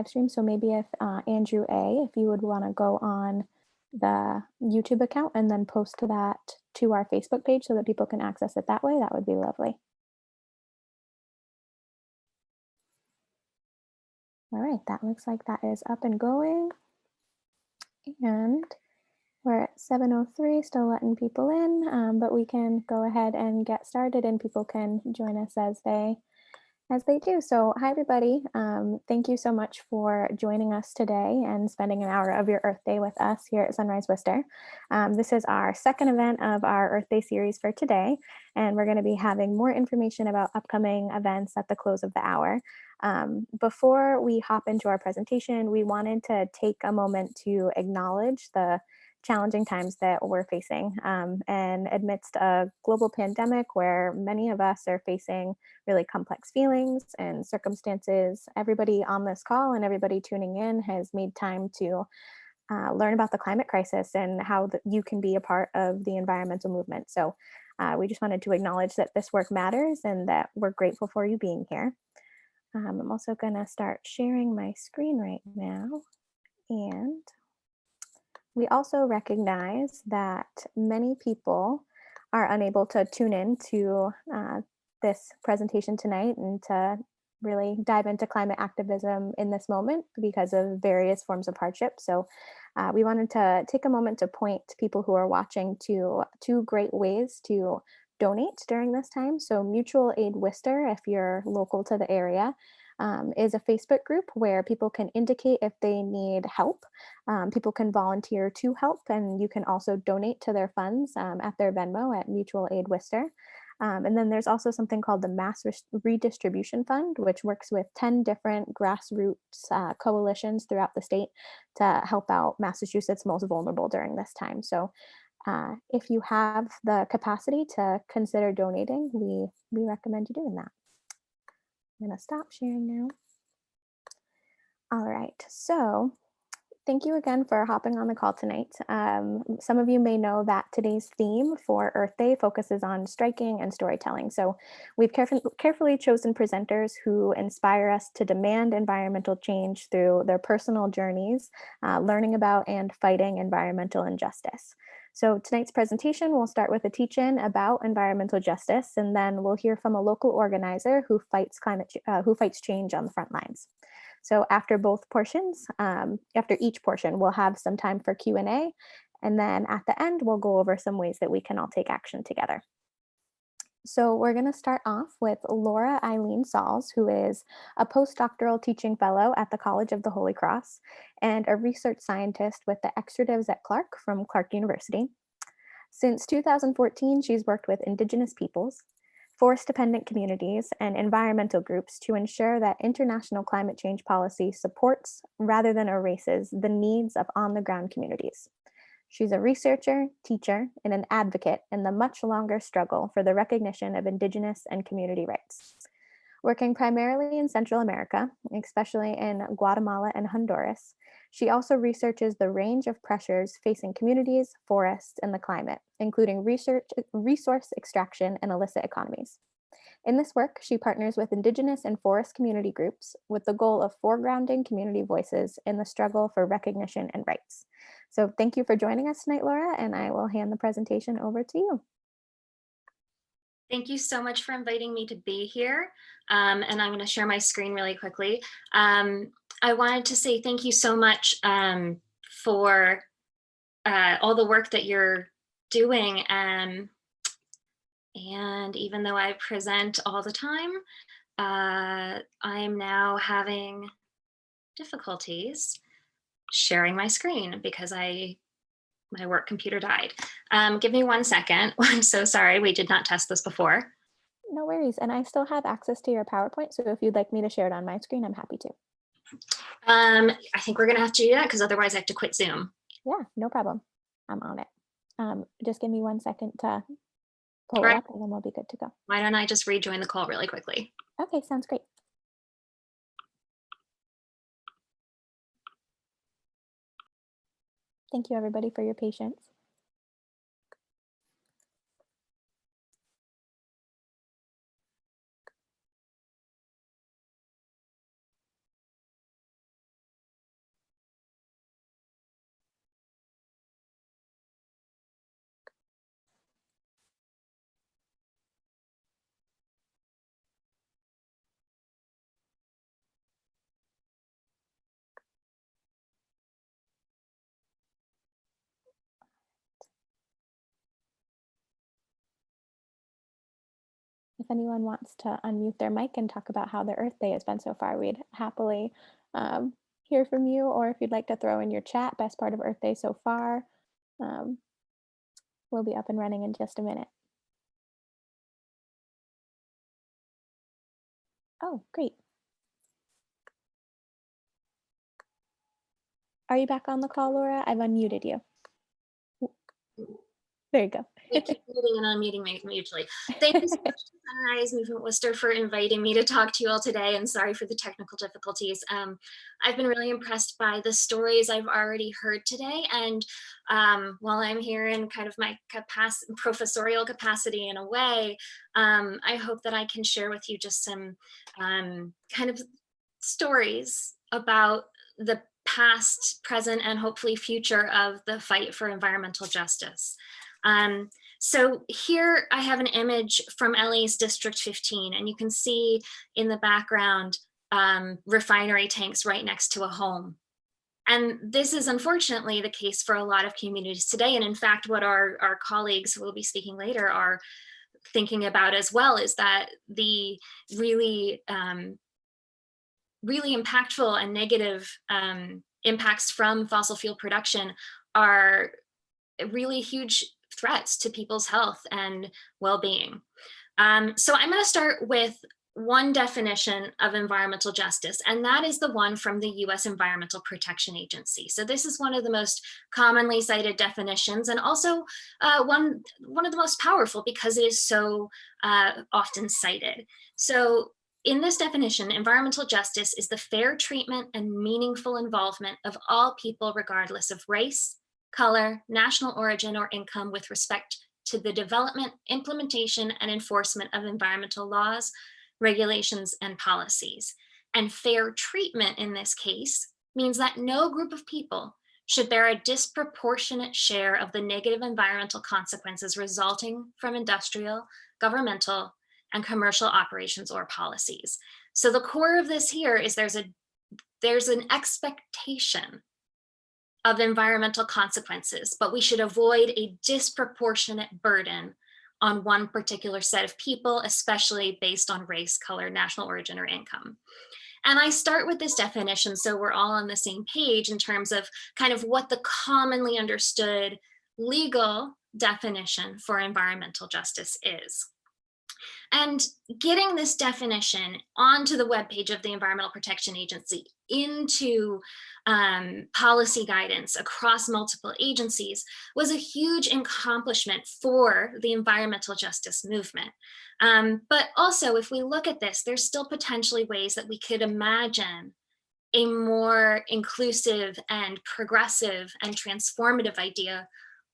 live stream. So maybe if Andrew A, if you would want to go on the YouTube account and then post that to our Facebook page so that people can access it that way, that would be lovely. All right, that looks like that is up and going. And we're at 7:03, still letting people in, but we can go ahead and get started and people can join us as they do. So hi, everybody. Thank you so much for joining us today and spending an hour of your Earth Day with us here at Sunrise Worcester. This is our second event of our Earth Day series for today, and we're going to be having more information about upcoming events at the close of the hour. Before we hop into our presentation, we wanted to take a moment to acknowledge the challenging times that we're facing, and amidst a global pandemic where many of us are facing really complex feelings and circumstances. Everybody on this call and everybody tuning in has made time to learn about the climate crisis and how you can be a part of the environmental movement. So we just wanted to acknowledge that this work matters and that we're grateful for you being here. I'm also going to start sharing my screen right now. And we also recognize that many people are unable to tune in to this presentation tonight and to really dive into climate activism in this moment because of various forms of hardship. So we wanted to take a moment to point people who are watching to two great ways to donate during this time. So Mutual Aid Worcester, if you're local to the area, is a Facebook group where people can indicate if they need help. People can volunteer to help, and you can also donate to their funds at their Venmo at Mutual Aid Worcester. And then there's also something called the Mass Redistribution Fund, which works with 10 different grassroots coalitions throughout the state to help out Massachusetts' most vulnerable during this time. So if you have the capacity to consider donating, we recommend you doing that. I'm going to stop sharing now. All right, so thank you again for hopping on the call tonight. Some of you may know that today's theme for Earth Day focuses on striking and storytelling. So we've carefully chosen presenters who inspire us to demand environmental change through their personal journeys, learning about and fighting environmental injustice. So tonight's presentation will start with a teach-in about environmental justice, and then we'll hear from a local organizer who fights change on the front lines. So after each portion, we'll have some time for Q&A, and then at the end, we'll go over some ways that we can all take action together. So we're going to start off with Laura Eileen Sauls, who is a postdoctoral teaching fellow at the College of the Holy Cross and a research scientist with the extratives at Clark from Clark University. Since 2014, she's worked with Indigenous peoples, forest-dependent communities, and environmental groups to ensure that international climate change policy supports rather than erases the needs of on-the-ground communities. She's a researcher, teacher, and an advocate in the much longer struggle for the recognition of Indigenous and community rights. Working primarily in Central America, especially in Guatemala and Honduras, she also researches the range of pressures facing communities, forests, and the climate, including resource extraction and illicit economies. In this work, she partners with Indigenous and forest community groups with the goal of foregrounding community voices in the struggle for recognition and rights. So thank you for joining us tonight, Laura, and I will hand the presentation over to you. Thank you so much for inviting me to be here. And I'm going to share my screen really quickly. I wanted to say thank you so much for all the work that you're doing. And even though I present all the time, I'm now having difficulties sharing my screen because my work computer died. Give me 1 second. I'm so sorry. We did not test this before. No worries. And I still have access to your PowerPoint. So if you'd like me to share it on my screen, I'm happy to. I think we're going to have to do that because otherwise I have to quit Zoom. Yeah, no problem. I'm on it. Just give me 1 second to pull it up and then we'll be good to go. Why don't I just rejoin the call really quickly? Okay, sounds great. Thank you, everybody, for your patience. If anyone wants to unmute their mic and talk about how their Earth Day has been so far, we'd happily hear from you. Or if you'd like to throw in your chat, best part of Earth Day so far, um, we'll be up and running in just a minute. Oh, great. Are you back on the call, Laura? I've unmuted you. There you go. We keep muting and unmuting me mutually. Thank you so much to Sunrise Movement Worcester for inviting me to talk to you all today, and sorry for the technical difficulties. I've been really impressed by the stories I've already heard today, and while I'm here in kind of my professorial capacity in a way, I hope that I can share with you just some kind of stories about the past, present, and hopefully future of the fight for environmental justice. So here I have an image from LA's District 15, and you can see in the background refinery tanks right next to a home. And this is unfortunately the case for a lot of communities today. And in fact, what our colleagues who will be speaking later are thinking about as well is that the really, really impactful and negative impacts from fossil fuel production are really huge threats to people's health and well-being. So I'm going to start with one definition of environmental justice, and that is the one from the US Environmental Protection Agency. So this is one of the most commonly cited definitions, and also one of the most powerful because it is so often cited. So in this definition, environmental justice is the fair treatment and meaningful involvement of all people regardless of race, color, national origin, or income with respect to the development, implementation, and enforcement of environmental laws, regulations, and policies. And fair treatment in this case means that no group of people should bear a disproportionate share of the negative environmental consequences resulting from industrial, governmental, and commercial operations or policies. So the core of this here is there's an expectation of environmental consequences, but we should avoid a disproportionate burden on one particular set of people, especially based on race, color, national origin, or income. And I start with this definition so we're all on the same page in terms of kind of what the commonly understood legal definition for environmental justice is. And getting this definition onto the webpage of the Environmental Protection Agency, into policy guidance across multiple agencies, was a huge accomplishment for the environmental justice movement. But also, if we look at this, there's still potentially ways that we could imagine a more inclusive and progressive and transformative idea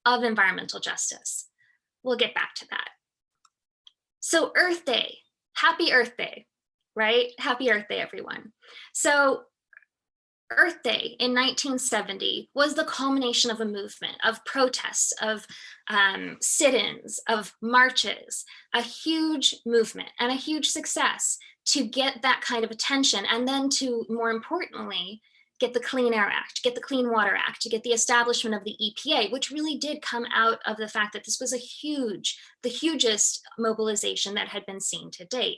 of environmental justice. We'll get back to that. So Earth Day, happy Earth Day, right? Happy Earth Day, everyone. So Earth Day in 1970 was the culmination of a movement of protests, of sit-ins, of marches, a huge movement and a huge success to get that kind of attention, and then to, more importantly, get the Clean Air Act, get the Clean Water Act, to get the establishment of the EPA, which really did come out of the fact that this was the hugest mobilization that had been seen to date.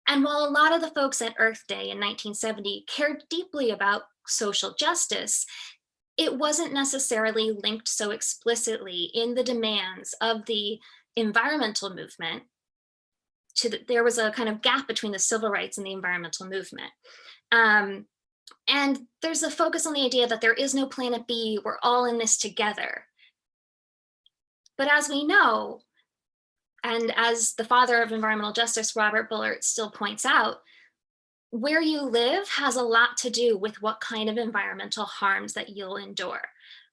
And while a lot of the folks at Earth Day in 1970 cared deeply about social justice, it wasn't necessarily linked so explicitly in the demands of the environmental movement. There was a kind of gap between the civil rights and the environmental movement. And there's a focus on the idea that there is no planet B, we're all in this together. But as we know, and as the father of environmental justice, Robert Bullard, still points out, where you live has a lot to do with what kind of environmental harms that you'll endure,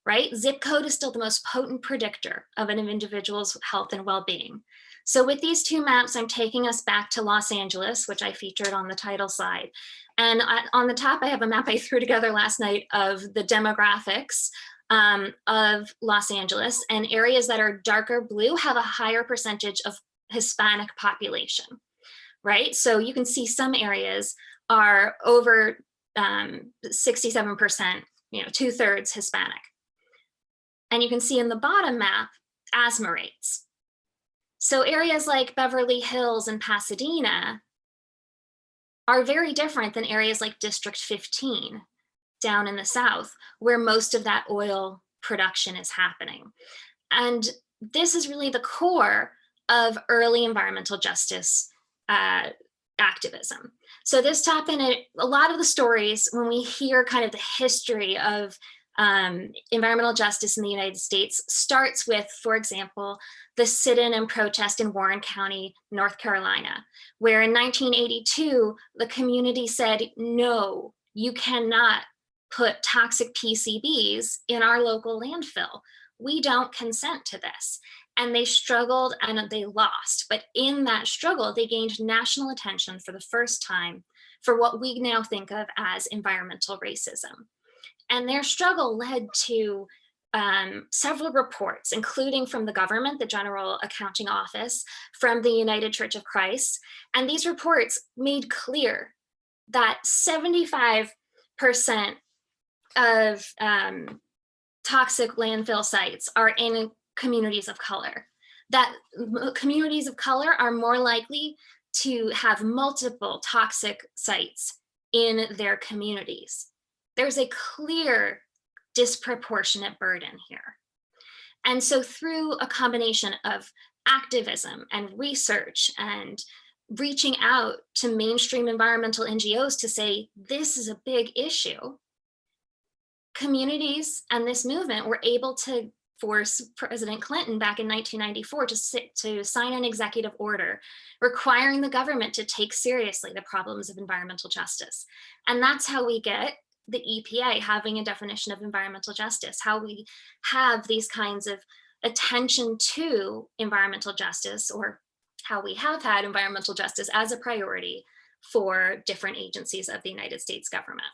right? Zip code is still the most potent predictor of an individual's health and well-being. So with these two maps, I'm taking us back to Los Angeles, which I featured on the title slide. And on the top, I have a map I threw together last night of the demographics of Los Angeles, and areas that are darker blue have a higher percentage of Hispanic population, right? So you can see some areas are over 67%, 2/3 Hispanic. And you can see in the bottom map, asthma rates. So areas like Beverly Hills and Pasadena are very different than areas like District 15 down in the South, where most of that oil production is happening. And this is really the core of early environmental justice activism. So this top in a lot of the stories when we hear kind of the history of environmental justice in the United States starts with, for example, the sit-in and protest in Warren County, North Carolina, where in 1982, the community said, no, you cannot put toxic PCBs in our local landfill. We don't consent to this. And they struggled and they lost. But in that struggle, they gained national attention for the first time for what we now think of as environmental racism. And their struggle led to several reports, including from the government, the General Accounting Office, from the United Church of Christ. And these reports made clear that 75% of toxic landfill sites are in communities of color, that communities of color are more likely to have multiple toxic sites in their communities. There's a clear disproportionate burden here. And so through a combination of activism and research and reaching out to mainstream environmental NGOs to say, this is a big issue, communities and this movement were able to force President Clinton back in 1994 to sign an executive order requiring the government to take seriously the problems of environmental justice. And that's how we get the EPA having a definition of environmental justice, how we have these kinds of attention to environmental justice, or how we have had environmental justice as a priority for different agencies of the United States government.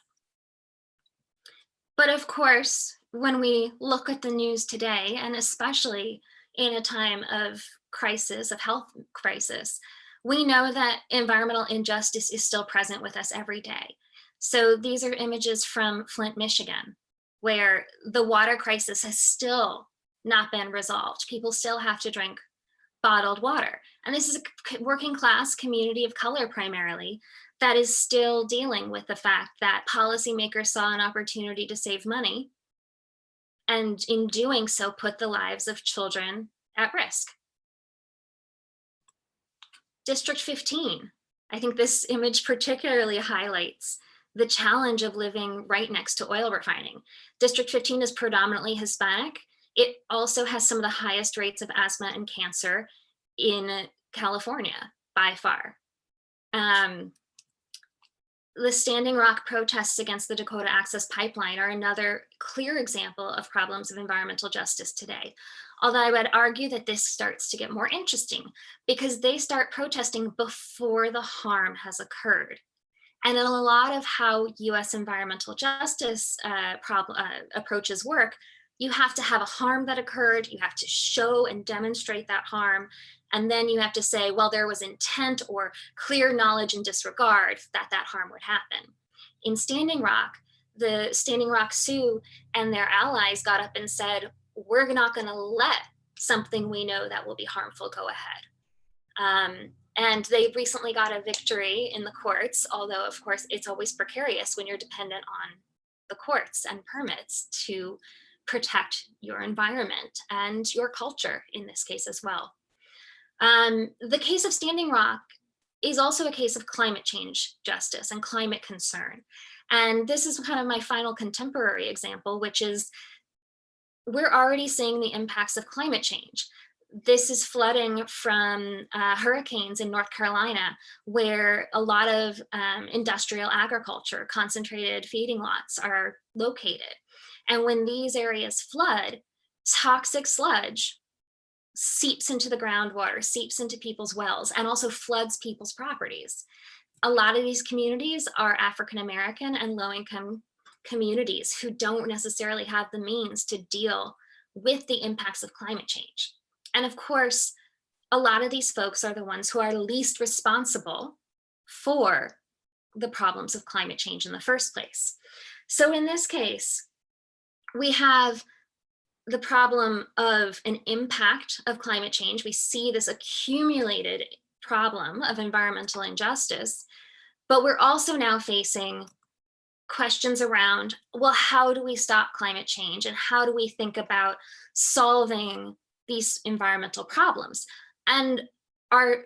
But of course, when we look at the news today, and especially in a time of crisis, of health crisis, we know that environmental injustice is still present with us every day. So these are images from Flint, Michigan, where the water crisis has still not been resolved. People still have to drink bottled water. And this is a working class community of color primarily that is still dealing with the fact that policymakers saw an opportunity to save money, and in doing so put the lives of children at risk. District 15, I think this image particularly highlights the challenge of living right next to oil refining. District 15 is predominantly Hispanic. It also has some of the highest rates of asthma and cancer in California by far. The Standing Rock protests against the Dakota Access Pipeline are another clear example of problems of environmental justice today. Although I would argue that this starts to get more interesting because they start protesting before the harm has occurred. And in a lot of how US environmental justice approaches work, you have to have a harm that occurred, you have to show and demonstrate that harm, and then you have to say, well, there was intent or clear knowledge and disregard that that harm would happen. In Standing Rock, the Standing Rock Sioux and their allies got up and said, we're not gonna let something we know that will be harmful go ahead. And they recently got a victory in the courts, although of course it's always precarious when you're dependent on the courts and permits to protect your environment and your culture in this case as well. The case of Standing Rock is also a case of climate change justice and climate concern. And this is kind of my final contemporary example, which is we're already seeing the impacts of climate change. This is flooding from hurricanes in North Carolina, where a lot of industrial agriculture, concentrated feeding lots are located. And when these areas flood, toxic sludge seeps into the groundwater, seeps into people's wells, and also floods people's properties. A lot of these communities are African-American and low-income communities who don't necessarily have the means to deal with the impacts of climate change. And of course, a lot of these folks are the ones who are least responsible for the problems of climate change in the first place. So in this case, we have the problem of an impact of climate change. We see this accumulated problem of environmental injustice, but we're also now facing questions around, well, how do we stop climate change and how do we think about solving these environmental problems? And our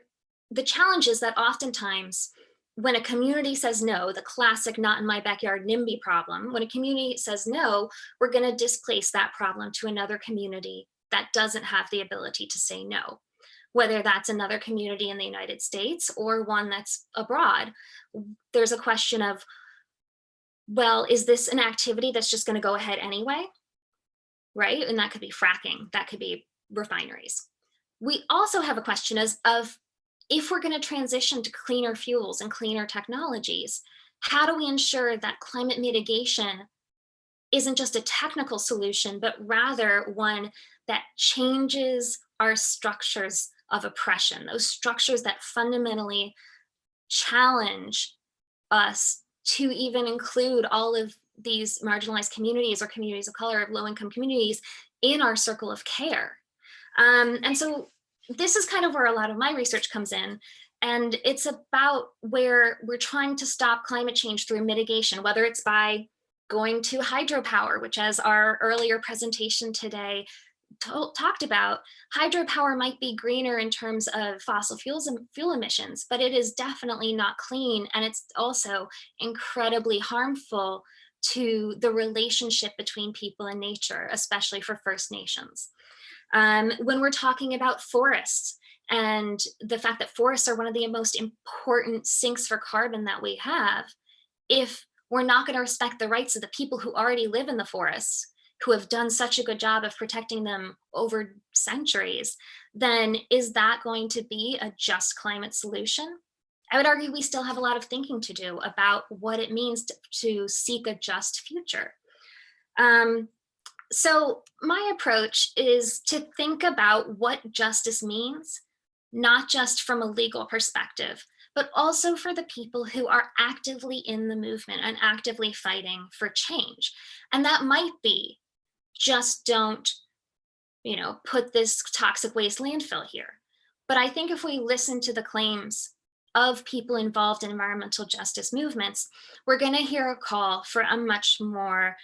the challenge is that oftentimes when a community says no, the classic not in my backyard NIMBY problem, when a community says no, we're going to displace that problem to another community that doesn't have the ability to say no, whether that's another community in the United States or one that's abroad. There's a question of, well, is this an activity that's just going to go ahead anyway? Right? And that could be fracking, that could be refineries. We also have a question of if we're going to transition to cleaner fuels and cleaner technologies, how do we ensure that climate mitigation isn't just a technical solution, but rather one that changes our structures of oppression, those structures that fundamentally challenge us to even include all of these marginalized communities or communities of color, low-income communities in our circle of care. And so this is kind of where a lot of my research comes in. And it's about where we're trying to stop climate change through mitigation, whether it's by going to hydropower, which as our earlier presentation today talked about, hydropower might be greener in terms of fossil fuels and fuel emissions, but it is definitely not clean. And it's also incredibly harmful to the relationship between people and nature, especially for First Nations. When we're talking about forests and the fact that forests are one of the most important sinks for carbon that we have, if we're not going to respect the rights of the people who already live in the forests, who have done such a good job of protecting them over centuries, then is that going to be a just climate solution? I would argue we still have a lot of thinking to do about what it means to seek a just future. So my approach is to think about what justice means, not just from a legal perspective, but also for the people who are actively in the movement and actively fighting for change. And that might be just don't, put this toxic waste landfill here. But I think if we listen to the claims of people involved in environmental justice movements, we're going to hear a call for a much more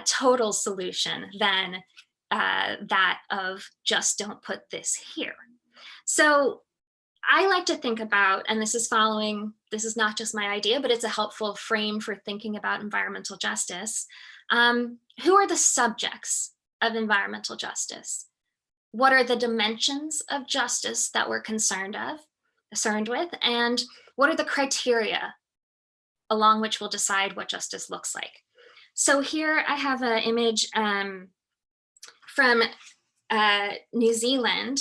total solution than that of just don't put this here. So I like to think about, and this is not just my idea, but it's a helpful frame for thinking about environmental justice. Who are the subjects of environmental justice? What are the dimensions of justice that we're concerned with? And what are the criteria along which we'll decide what justice looks like? So here I have an image from New Zealand.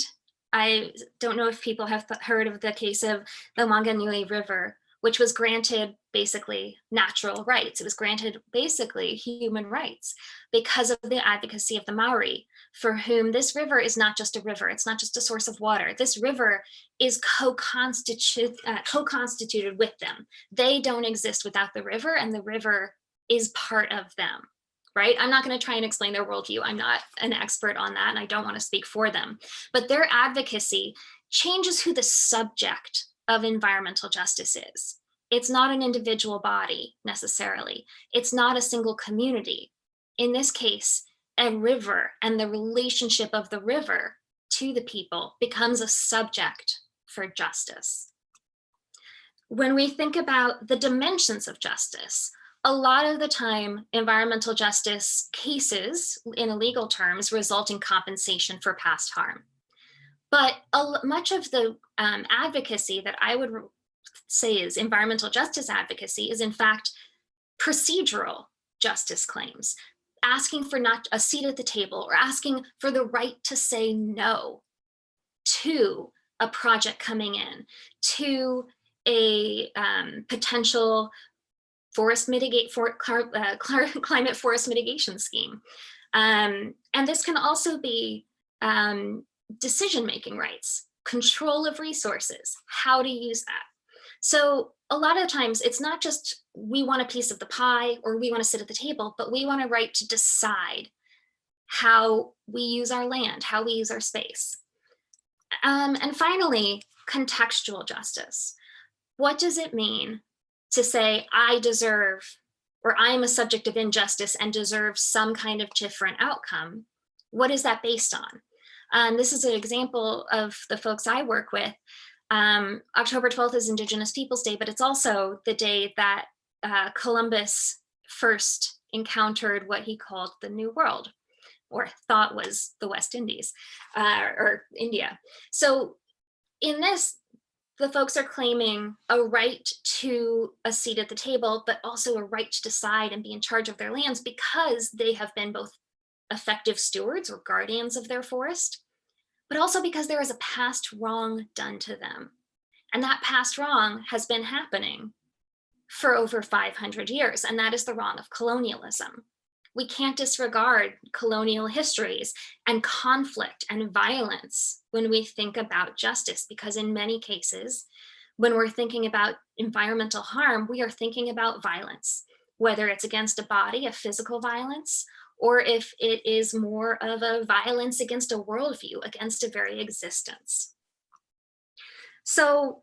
I don't know if people have heard of the case of the Wanganui River, which was granted basically natural rights. It was granted basically human rights because of the advocacy of the Maori, for whom this river is not just a river, it's not just a source of water. This river is co-constituted with them. They don't exist without the river, and the river is part of them, right? I'm not going to try and explain their worldview. I'm not an expert on that, and I don't want to speak for them. But their advocacy changes who the subject of environmental justice is. It's not an individual body necessarily. It's not a single community. In this case, a river and the relationship of the river to the people becomes a subject for justice. When we think about the dimensions of justice, a lot of the time, environmental justice cases, in legal terms, result in compensation for past harm. But much of the advocacy that I would say is environmental justice advocacy is in fact procedural justice claims, asking for not a seat at the table or asking for the right to say no to a project coming in, to a potential climate forest mitigation scheme. And this can also be decision-making rights, control of resources, how to use that. So a lot of times it's not just we want a piece of the pie or we want to sit at the table, but we want a right to decide how we use our land, how we use our space. And finally, contextual justice. What does it mean to say, I deserve, or I am a subject of injustice and deserve some kind of different outcome? What is that based on? This is an example of the folks I work with. October 12th is Indigenous Peoples Day, but it's also the day that Columbus first encountered what he called the New World, or thought was the West Indies, or India. So in this, the folks are claiming a right to a seat at the table, but also a right to decide and be in charge of their lands because they have been both effective stewards or guardians of their forest, but also because there is a past wrong done to them. And that past wrong has been happening for over 500 years, and that is the wrong of colonialism. We can't disregard colonial histories and conflict and violence when we think about justice, because in many cases, when we're thinking about environmental harm, we are thinking about violence, whether it's against a body, a physical violence, or if it is more of a violence against a worldview, against a very existence. So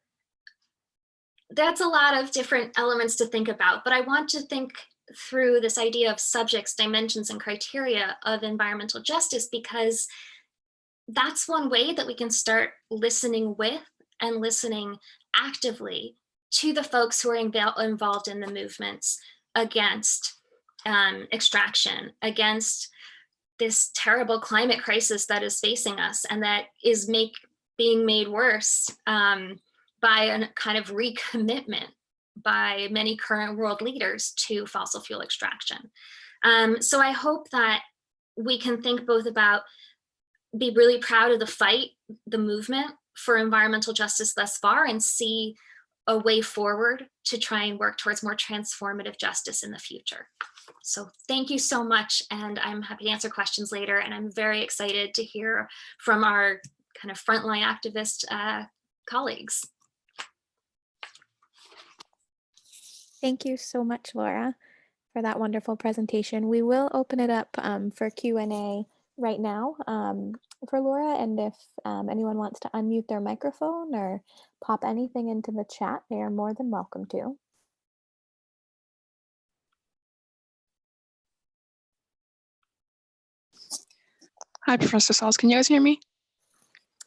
that's a lot of different elements to think about, but I want to think through this idea of subjects, dimensions, and criteria of environmental justice, because that's one way that we can start listening with and listening actively to the folks who are involved in the movements against extraction, against this terrible climate crisis that is facing us and that is being made worse by a kind of recommitment by many current world leaders to fossil fuel extraction. So I hope that we can think both about, be really proud of the fight, the movement for environmental justice thus far, and see a way forward to try and work towards more transformative justice in the future. So thank you so much, and I'm happy to answer questions later, and I'm very excited to hear from our kind of frontline activist colleagues. Thank you so much, Laura, for that wonderful presentation. We will open it up for Q&A right now for Laura, and if anyone wants to unmute their microphone or pop anything into the chat, they are more than welcome to. Hi, Professor Sauls. Can you guys hear me?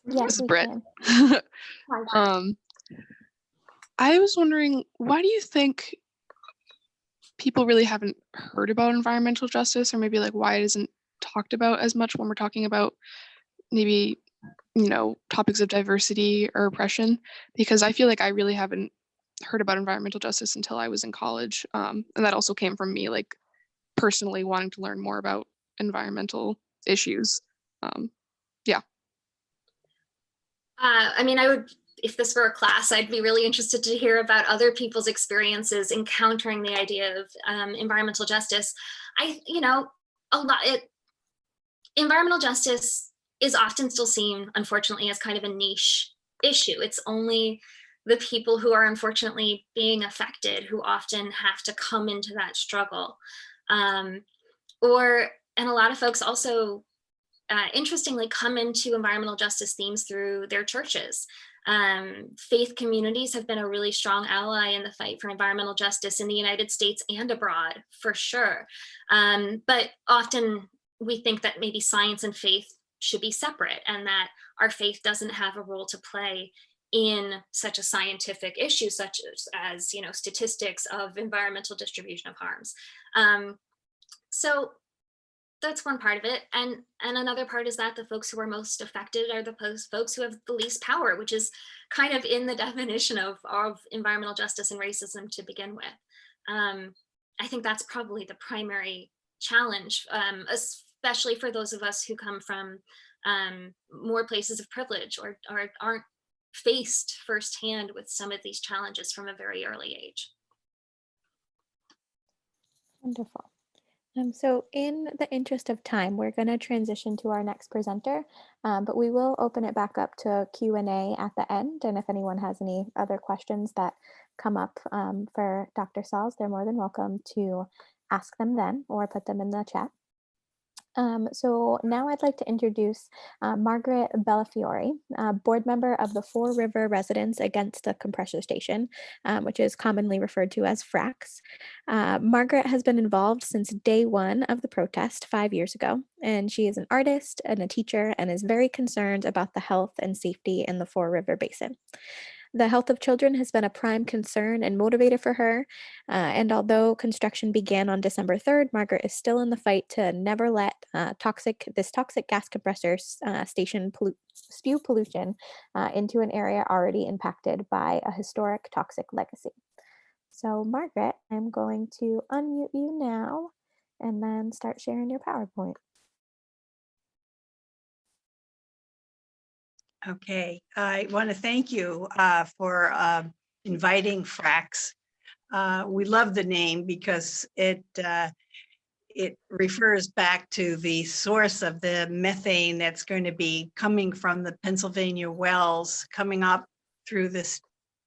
Yes, this is we Britt. can. I was wondering, why do you think people really haven't heard about environmental justice, or maybe like why it isn't talked about as much when we're talking about maybe, you know, topics of diversity or oppression? Because I feel like I really haven't heard about environmental justice until I was in college. And that also came from me like personally wanting to learn more about environmental issues. Yeah. I mean, I would, if this were a class, I'd be really interested to hear about other people's experiences encountering the idea of environmental justice. Environmental justice is often still seen, unfortunately, as kind of a niche issue. It's only the people who are unfortunately being affected who often have to come into that struggle. And a lot of folks also interestingly come into environmental justice themes through their churches. Faith communities have been a really strong ally in the fight for environmental justice in the United States and abroad, for sure. But often we think that maybe science and faith should be separate, and that our faith doesn't have a role to play in such a scientific issue, such as you know, statistics of environmental distribution of harms. So that's one part of it, and another part is that the folks who are most affected are the folks who have the least power, which is kind of in the definition of environmental justice and racism to begin with. I think that's probably the primary challenge, especially for those of us who come from more places of privilege or aren't faced firsthand with some of these challenges from a very early age. Wonderful. So in the interest of time, we're going to transition to our next presenter, but we will open it back up to Q&A at the end. And if anyone has any other questions that come up for Dr. Sauls, they're more than welcome to ask them then or put them in the chat. So now I'd like to introduce Margaret Bellafiore, board member of the Four River Residents Against the Compressor Station, which is commonly referred to as FRAX. Margaret has been involved since day one of the protest 5 years ago, and she is an artist and a teacher and is very concerned about the health and safety in the Four River Basin. The health of children has been a prime concern and motivator for her. And although construction began on December 3rd, Margaret is still in the fight to never let this toxic gas compressor station spew pollution into an area already impacted by a historic toxic legacy. So, Margaret, I'm going to unmute you now and then start sharing your PowerPoint. Okay, I want to thank you for inviting FRAX. We love the name because it refers back to the source of the methane that's going to be coming from the Pennsylvania wells, coming up through the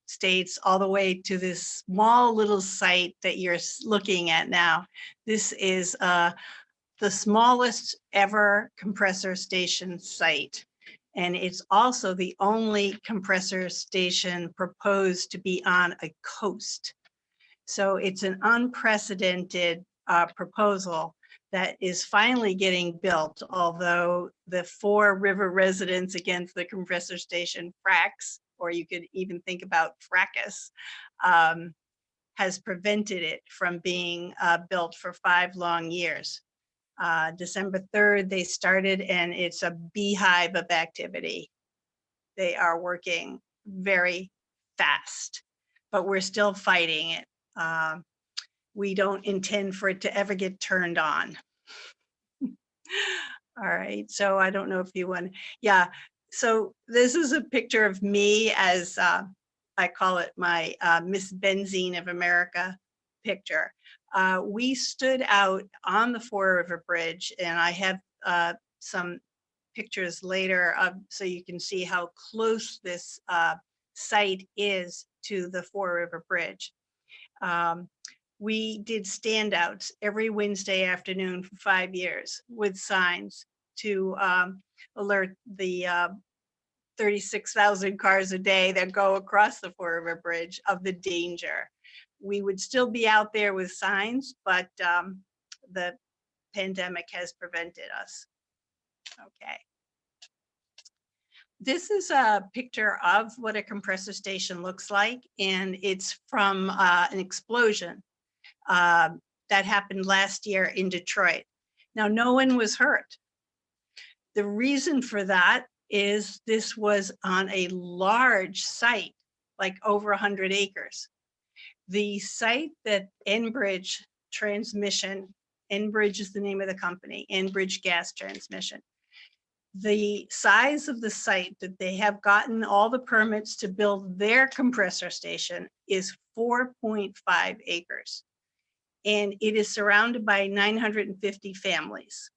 states all the way to this small little site that you're looking at now. This is the smallest ever compressor station site. And it's also the only compressor station proposed to be on a coast. So it's an unprecedented proposal that is finally getting built, although the Four River Residents Against the Compressor Station, FRAX, or you could even think about fracas, has prevented it from being built for 5 long years. December 3rd, they started, and it's a beehive of activity. They are working very fast, but we're still fighting it. We don't intend for it to ever get turned on. All right, so I don't know if you want, yeah. So this is a picture of me as, I call it my Miss Benzene of America picture. We stood out on the Four River Bridge, and I have some pictures later so you can see how close this site is to the Four River Bridge. We did standouts every Wednesday afternoon for 5 years with signs to alert the 36,000 cars a day that go across the Four River Bridge of the danger. We would still be out there with signs, but the pandemic has prevented us. Okay. This is a picture of what a compressor station looks like, and it's from an explosion that happened last year in Detroit. Now, no one was hurt. The reason for that is this was on a large site, like over 100 acres. The site that Enbridge Transmission, Enbridge is the name of the company, Enbridge Gas Transmission. The size of the site that they have gotten all the permits to build their compressor station is 4.5 acres. And it is surrounded by 950 families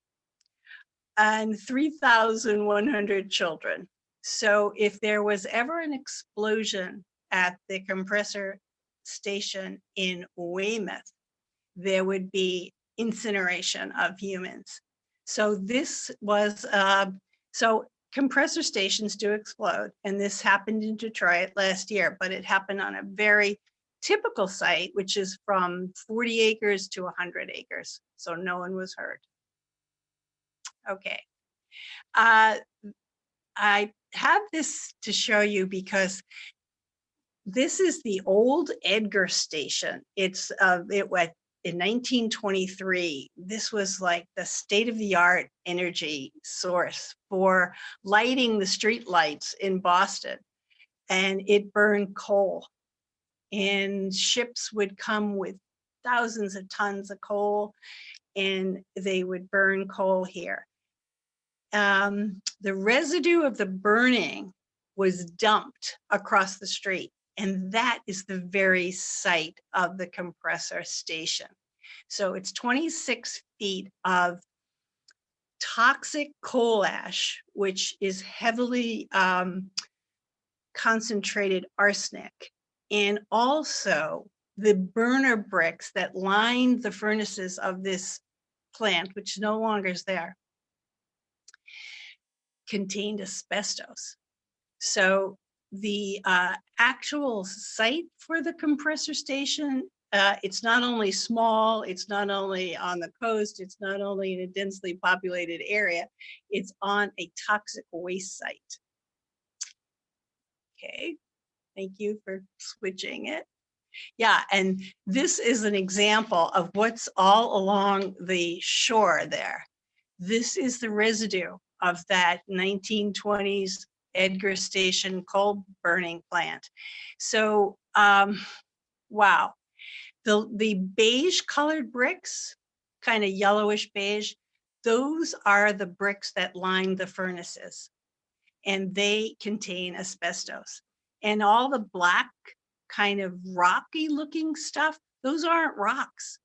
and 3,100 children. So if there was ever an explosion at the compressor station in Weymouth, there would be incineration of humans. So this was, so compressor stations do explode, and this happened in Detroit last year, but it happened on a very typical site, which is from 40 acres to 100 acres. So no one was hurt. Okay. I have this to show you because this is the old Edgar station. It's it went in 1923. This was like the state-of-the-art energy source for lighting the street lights in Boston, and it burned coal. And ships would come with thousands of tons of coal, and they would burn coal here. The residue of the burning was dumped across the street, and that is the very site of the compressor station. So it's 26 feet of toxic coal ash, which is heavily concentrated arsenic, and also the burner bricks that lined the furnaces of this plant, which no longer is there. contained asbestos. So the actual site for the compressor station, it's not only small, it's not only on the coast, it's not only in a densely populated area, it's on a toxic waste site. Okay, thank you for switching it. Yeah, and this is an example of what's all along the shore there. This is the residue of that 1920s Edgar Station coal burning plant. So, wow. The beige colored bricks, kind of yellowish beige, those are the bricks that line the furnaces, and they contain asbestos. And all the black kind of rocky looking stuff, those aren't rocks.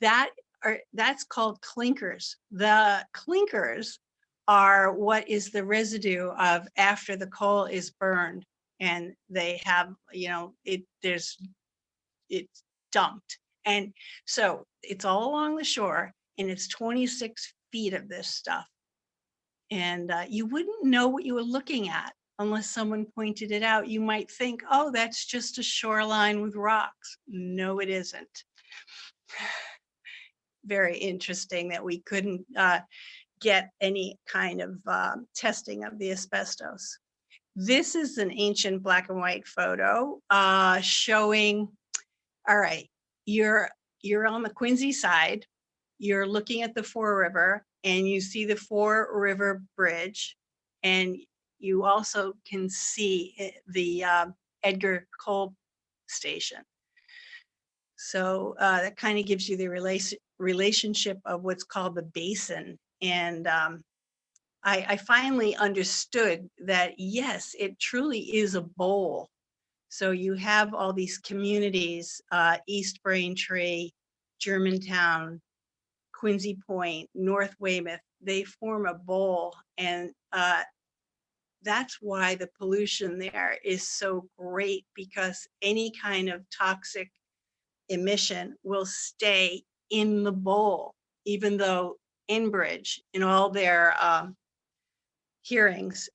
That's called clinkers. The clinkers are what is the residue of after the coal is burned, and they have, it's dumped. And so it's all along the shore, and it's 26 feet of this stuff. And you wouldn't know what you were looking at unless someone pointed it out. You might think, oh, that's just a shoreline with rocks. No, it isn't. Very interesting that we couldn't get any kind of testing of the asbestos. This is an ancient black and white photo showing, all right, you're on the Quincy side, you're looking at the Fore River, and you see the Fore River Bridge, and you also can see the Edgar Coal Station. So that kind of gives you the relationship of what's called the basin. And I finally understood that, yes, it truly is a bowl. So you have all these communities, East Braintree, Germantown, Quincy Point, North Weymouth, they form a bowl. And that's why the pollution there is so great, because any kind of toxic emission will stay in the bowl, even though Enbridge, in all their hearings,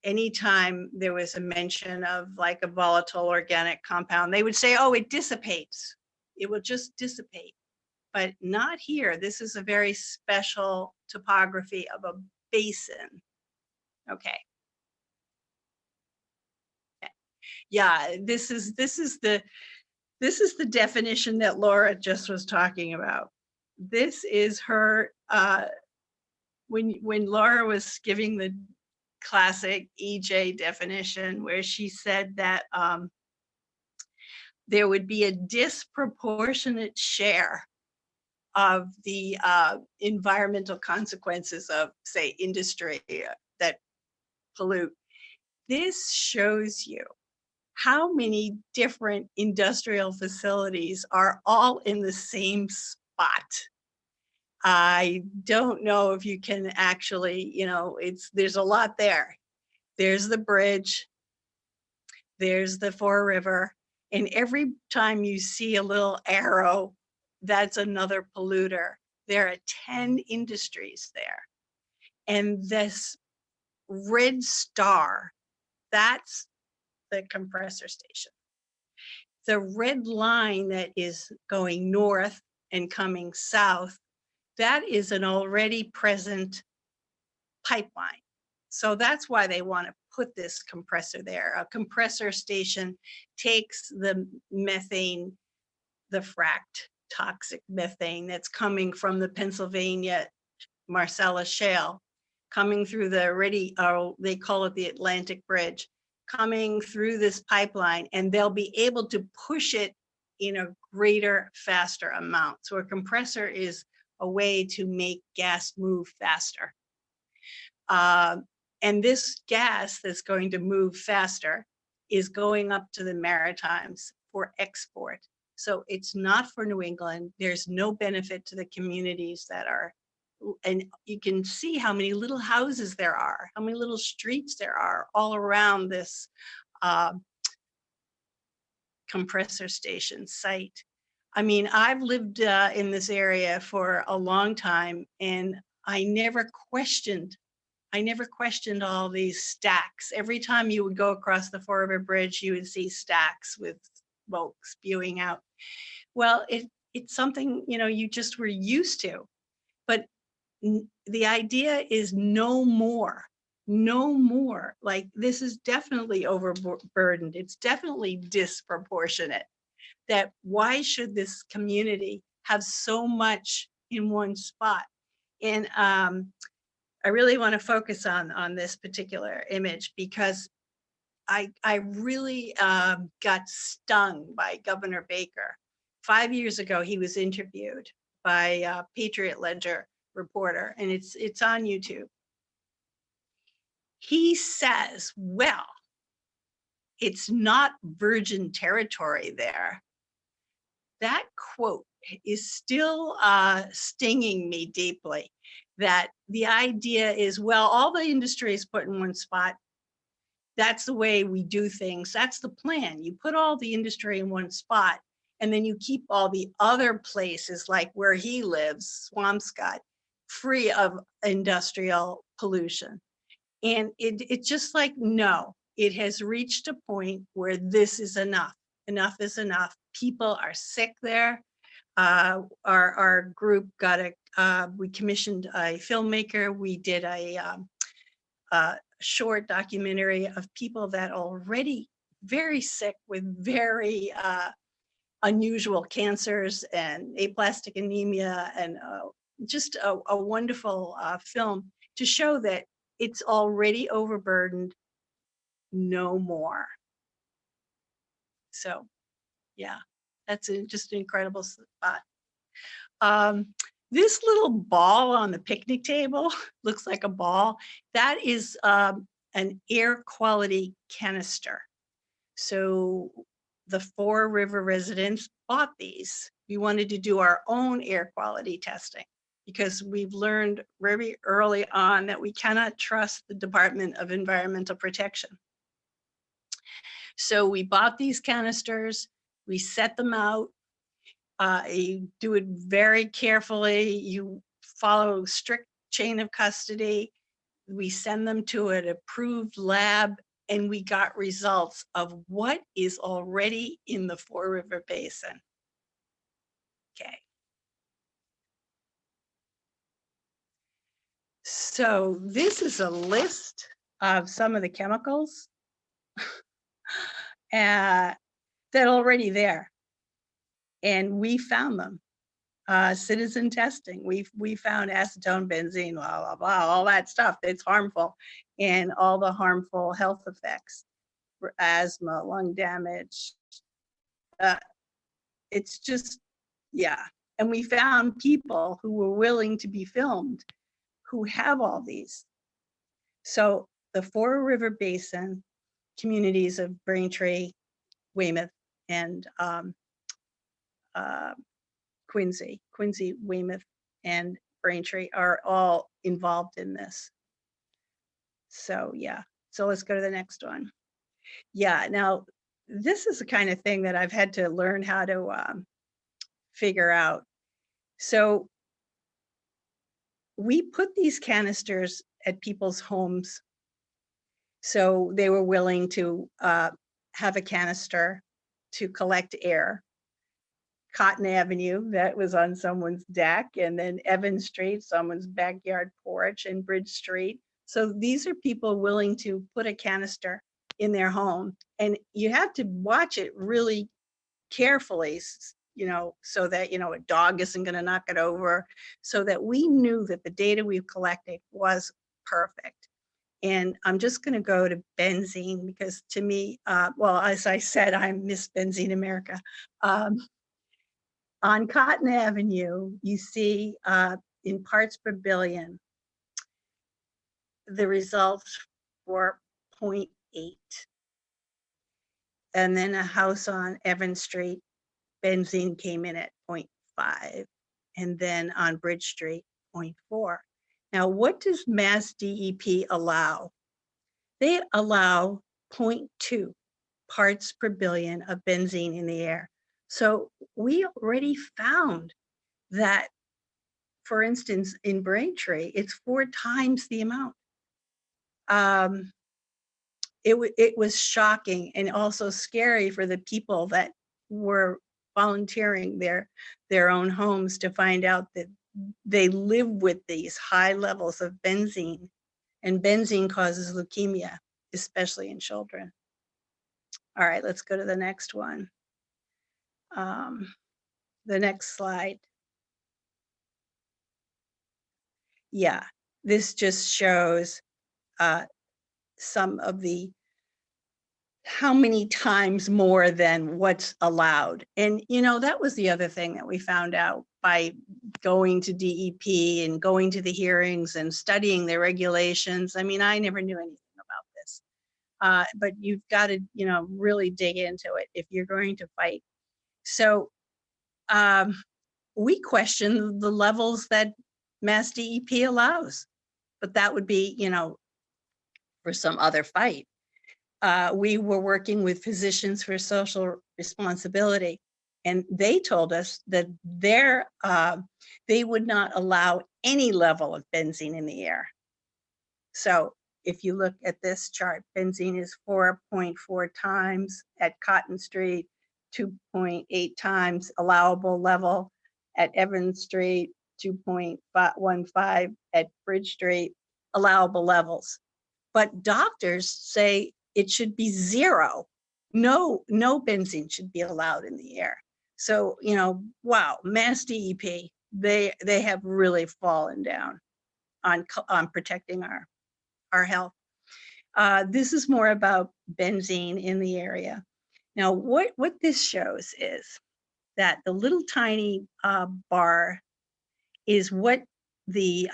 anytime there was a mention of like a volatile organic compound, they would say, oh, it dissipates. It will just dissipate. But not here. This is a very special topography of a basin. Okay. Yeah, this is the definition that Laura just was talking about. This is her, when Laura was giving the classic EJ definition, where she said that there would be a disproportionate share of the environmental consequences of, say, industry that pollute. This shows you how many different industrial facilities are all in the same spot. I don't know if you can actually, there's a lot there. There's the bridge, there's the Fore River, and every time you see a little arrow, that's another polluter. There are 10 industries there. And this red star, that's the compressor station. The red line that is going north and coming south, that is an already present pipeline. So that's why they want to put this compressor there. A compressor station takes the methane, the fracked toxic methane that's coming from the Pennsylvania Marcellus Shale, coming through they call it the Atlantic Bridge, coming through this pipeline, and they'll be able to push it in a greater, faster amount. So a compressor is a way to make gas move faster. And this gas that's going to move faster is going up to the Maritimes for export. So it's not for New England. There's no benefit to the communities that are, and you can see how many little houses there are, how many little streets there are all around this compressor station site. I mean, I've lived in this area for a long time, and I never questioned I never questioned all these stacks. Every time you would go across the Fall River Bridge, you would see stacks with smoke spewing out. Well, it's something, you know, you just were used to. But the idea is no more. No more. Like, this is definitely overburdened. It's definitely disproportionate. That why should this community have so much in one spot? And I really want to focus on this particular image because I really got stung by Governor Baker. 5 years ago, he was interviewed by a Patriot Ledger reporter, and it's on YouTube. He says, well, it's not virgin territory there. That quote is still stinging me deeply, that the idea is, well, all the industry is put in one spot. That's the way we do things. That's the plan. You put all the industry in one spot, and then you keep all the other places, like where he lives, Swampscott, free of industrial pollution. And it's just like, no, it has reached a point where this is enough. Enough is enough. People are sick there. Our group got we commissioned a filmmaker. We did a short documentary of people that are already very sick with very unusual cancers and aplastic anemia, and just a wonderful film to show that it's already overburdened, no more. So yeah, that's just an incredible spot. This little ball on the picnic table looks like a ball. That is an air quality canister. So the Fall River residents bought these. We wanted to do our own air quality testing because we've learned very early on that we cannot trust the Department of Environmental Protection. So we bought these canisters, we set them out. You do it very carefully. You follow strict chain of custody. We send them to an approved lab, and we got results of what is already in the Fall River Basin. Okay. So this is a list of some of the chemicals that are already there. And we found them. Citizen testing, we found acetone, benzene, blah, blah, blah, all that stuff that's harmful, and all the harmful health effects for asthma, lung damage. It's just, yeah. And we found people who were willing to be filmed who have all these. So the Fall River Basin communities of Braintree, Weymouth, and Quincy, Weymouth, and Braintree are all involved in this. So yeah, so let's go to the next one. Yeah, now this is the kind of thing that I've had to learn how to figure out. So we put these canisters at people's homes. So they were willing to have a canister to collect air. Cotton Avenue, that was on someone's deck, and then Evans Street, someone's backyard porch, and Bridge Street. So these are people willing to put a canister in their home, and you have to watch it really carefully, you know, so that, you know, a dog isn't going to knock it over, so that we knew that the data we've collected was perfect. And I'm just going to go to benzene because to me, well, as I said, I'm Miss Benzene America. On Cotton Avenue, you see in parts per billion, the results were 0.8. And then a house on Evans Street, benzene came in at 0.5. And then on Bridge Street, 0.4. Now, what does Mass DEP allow? They allow 0.2 parts per billion of benzene in the air. So we already found that, for instance, in Braintree, it's 4 times the amount. it was shocking and also scary for the people that were volunteering their own homes to find out that they live with these high levels of benzene, and benzene causes leukemia, especially in children. All right, let's go to the next one. The next slide. Yeah, this just shows some of the how many times more than what's allowed. And, you know, that was the other thing that we found out by going to DEP and going to the hearings and studying their regulations. I mean, I never knew anything about this. But you've got to, you know, really dig into it if you're going to fight. So we question the levels that Mass DEP allows, but that would be, you know, for some other fight. We were working with Physicians for Social Responsibility, and they told us that they would not allow any level of benzene in the air. So if you look at this chart, benzene is 4.4 times at Cotton Street, 2.8 times allowable level at Evans Street, 2.15 at Bridge Street, allowable levels. But doctors say it should be 0. No benzene should be allowed in the air. So, you know, wow, Mass DEP, they have really fallen down on protecting our health. This is more about benzene in the area. Now, what this shows is that the little tiny bar is what the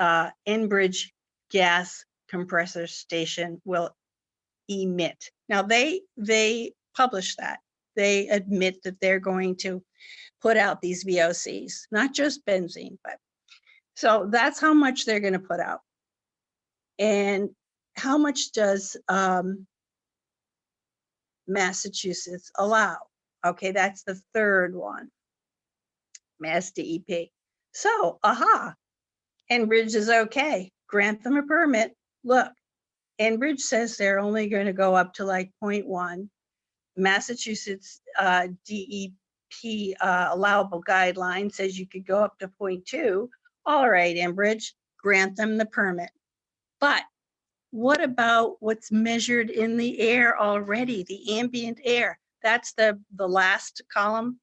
Enbridge gas compressor station will emit. Now they publish that. They admit that they're going to put out these VOCs, not just benzene, but so that's how much they're going to put out. And how much does Massachusetts allow? Okay, that's the third one, Mass DEP. So, Enbridge is okay. Grant them a permit. Look, Enbridge says they're only going to go up to like 0.1. Massachusetts DEP allowable guideline says you could go up to 0.2. All right, Enbridge, grant them the permit. But what about what's measured in the air already, the ambient air? That's the last column,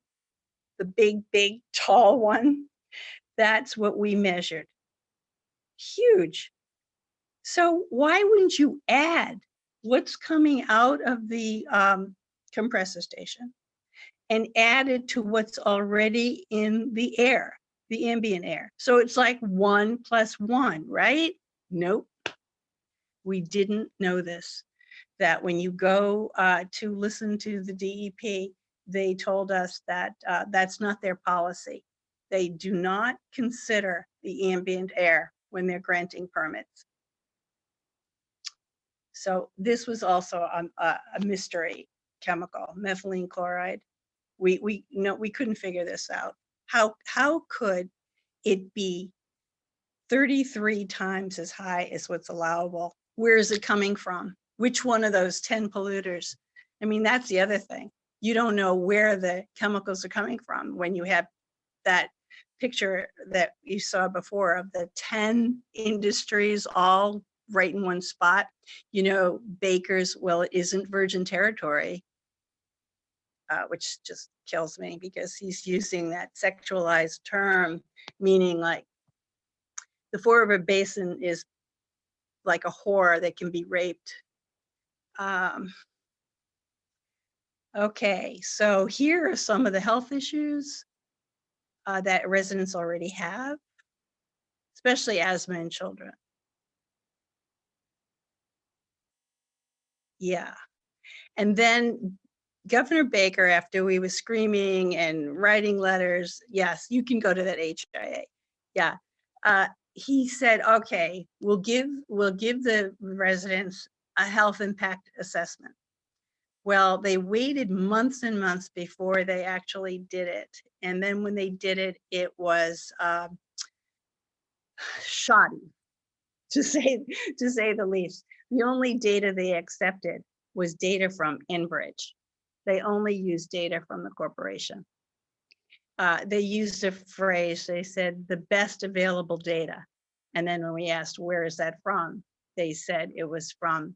the big, tall one. That's what we measured. Huge. So why wouldn't you add what's coming out of the compressor station and add it to what's already in the air, the ambient air? So it's like 1 + 1, right? Nope. We didn't know this, that when you go to listen to the DEP, they told us that that's not their policy. They do not consider the ambient air when they're granting permits. So this was also a mystery chemical, methylene chloride. We couldn't figure this out. How could it be 33 times as high as what's allowable? Where is it coming from? Which one of those 10 polluters? I mean, that's the other thing. You don't know where the chemicals are coming from when you have that picture that you saw before of the 10 industries all right in one spot. You know, Baker's, well, it isn't virgin territory, which just kills me because he's using that sexualized term, meaning like the Fall River Basin is like a whore that can be raped. Okay, so here are some of the health issues that residents already have, especially asthma in children. Yeah. And then Governor Baker, after we were screaming and writing letters, yes, you can go to that HIA. Yeah. He said, okay, we'll give the residents a health impact assessment. Well, they waited months and months before they actually did it. And then when they did it, it was shoddy, to say the least. The only data they accepted was data from Enbridge. They only used data from the corporation. They used a phrase, they said the best available data. And then when we asked, where is that from? They said it was from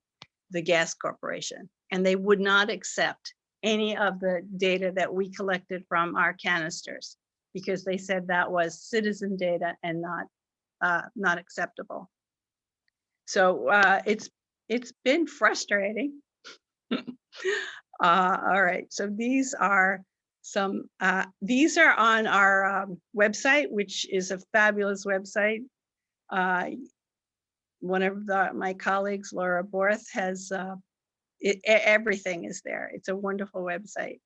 the gas corporation. And they would not accept any of the data that we collected from our canisters because they said that was citizen data and not acceptable. So it's been frustrating. All right, so these are some, these are on our website, which is a fabulous website. One of my colleagues, Laura Borth, has everything is there. It's a wonderful website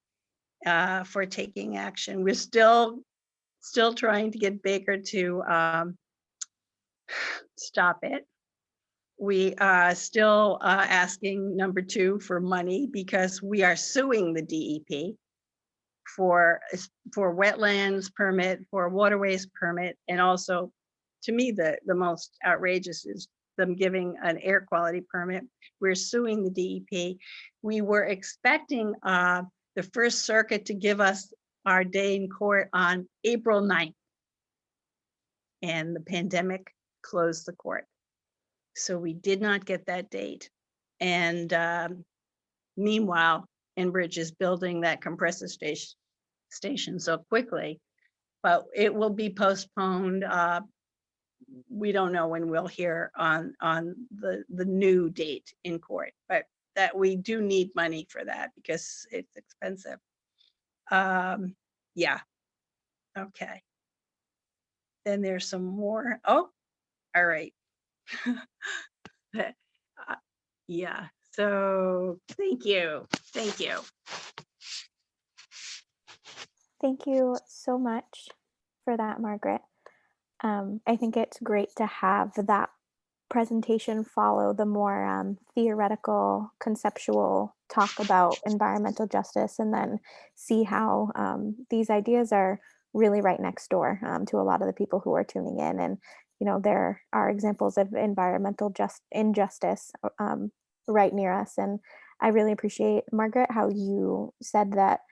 for taking action. We're still trying to get Baker to stop it. We are still asking number 2 for money because we are suing the DEP for wetlands permit, for waterways permit, and also, to me, the most outrageous is them giving an air quality permit. We're suing the DEP. We were expecting the First Circuit to give us our day in court on April 9th, and the pandemic closed the court. So we did not get that date. And meanwhile, Enbridge is building that compressor station so quickly, but it will be postponed. We don't know when we'll hear on the new date in court, but that we do need money for that because it's expensive. Yeah, okay. Then there's some more. Oh, all right. Yeah, so thank you. Thank you so much for that, Margaret. I think it's great to have that presentation follow the more theoretical, conceptual talk about environmental justice, and then see how these ideas are really right next door to a lot of the people who are tuning in. And there are examples of environmental injustice right near us. And I really appreciate, Margaret, how you said that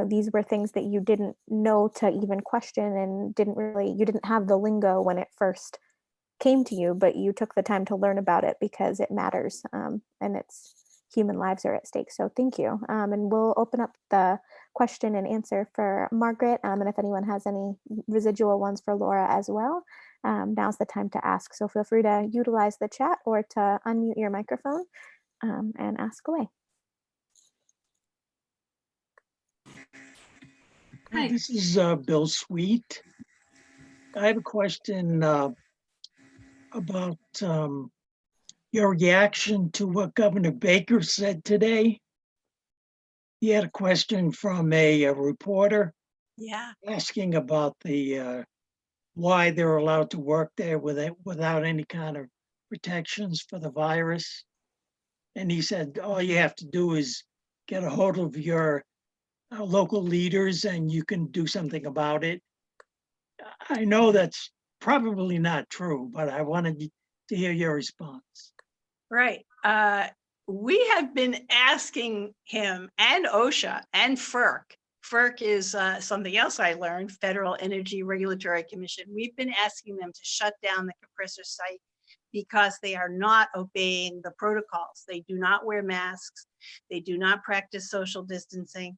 these were things that you didn't know to even question, and you didn't have the lingo when it first came to you, but you took the time to learn about it because it matters, and it's human lives are at stake. So thank you. And we'll open up the question and answer for Margaret. And if anyone has any residual ones for Laura as well, now's the time to ask. So feel free to utilize the chat or to unmute your microphone and ask away. Hi. This is Bill Sweet. I have a question about your reaction to what Governor Baker said today. He had a question from a reporter Yeah. asking about the why they're allowed to work there without any kind of protections for the virus. And he said, all you have to do is get a hold of your local leaders and you can do something about it. I know that's probably not true, but I wanted to hear your response. Right. We have been asking him and OSHA and FERC. FERC is something else I learned, Federal Energy Regulatory Commission. We've been asking them to shut down the compressor site because they are not obeying the protocols. They do not wear masks. They do not practice social distancing.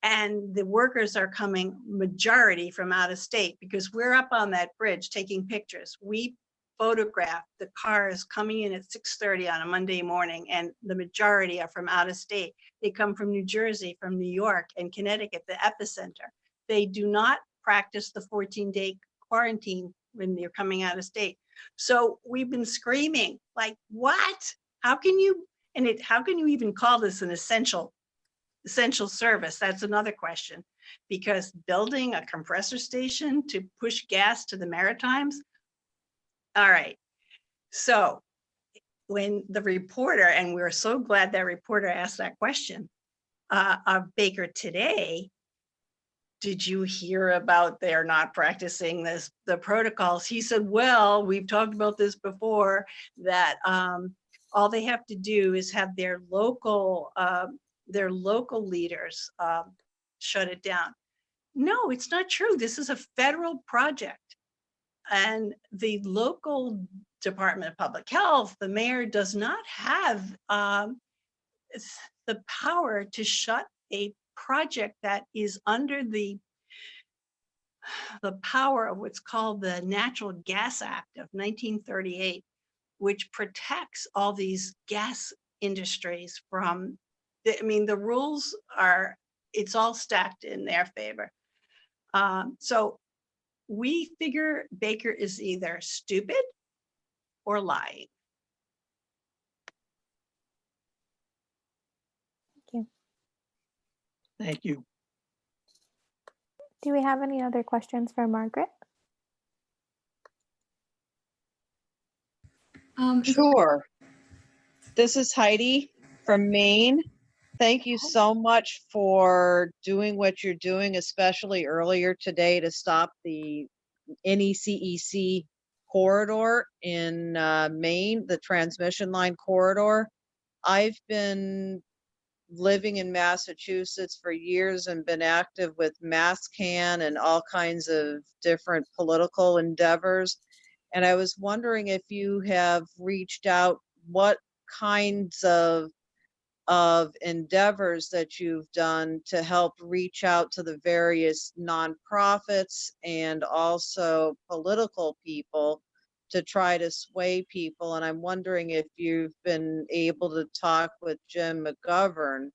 And the workers are coming majority from out of state because we're up on that bridge taking pictures. We photographed the cars coming in at 6:30 on a Monday morning, and the majority are from out of state. They come from New Jersey, from New York and Connecticut, the epicenter. They do not practice the 14-day quarantine when they're coming out of state. So we've been screaming like, what? How can you even call this an essential service? That's another question, because building a compressor station to push gas to the Maritimes. All right. So when the reporter, and we're so glad that reporter asked that question of Baker today, did you hear about they're not practicing the protocols? He said, well, we've talked about this before, that all they have to do is have their local leaders shut it down. No, it's not true. This is a federal project. And the local Department of Public Health, the mayor, does not have the power to shut a project that is under the power of what's called the Natural Gas Act of 1938, which protects all these gas industries from, the rules are, it's all stacked in their favor. So we figure Baker is either stupid or lying. Thank you. Thank you. Do we have any other questions for Margaret? Sure. This is Heidi from Maine. Thank you so much for doing what you're doing, especially earlier today to stop the NECEC corridor in Maine, the transmission line corridor. I've been living in Massachusetts for years and been active with MassCan and all kinds of different political endeavors. And I was wondering if you have reached out, what kinds of endeavors that you've done to help reach out to the various nonprofits and also political people to try to sway people. And I'm wondering if you've been able to talk with Jim McGovern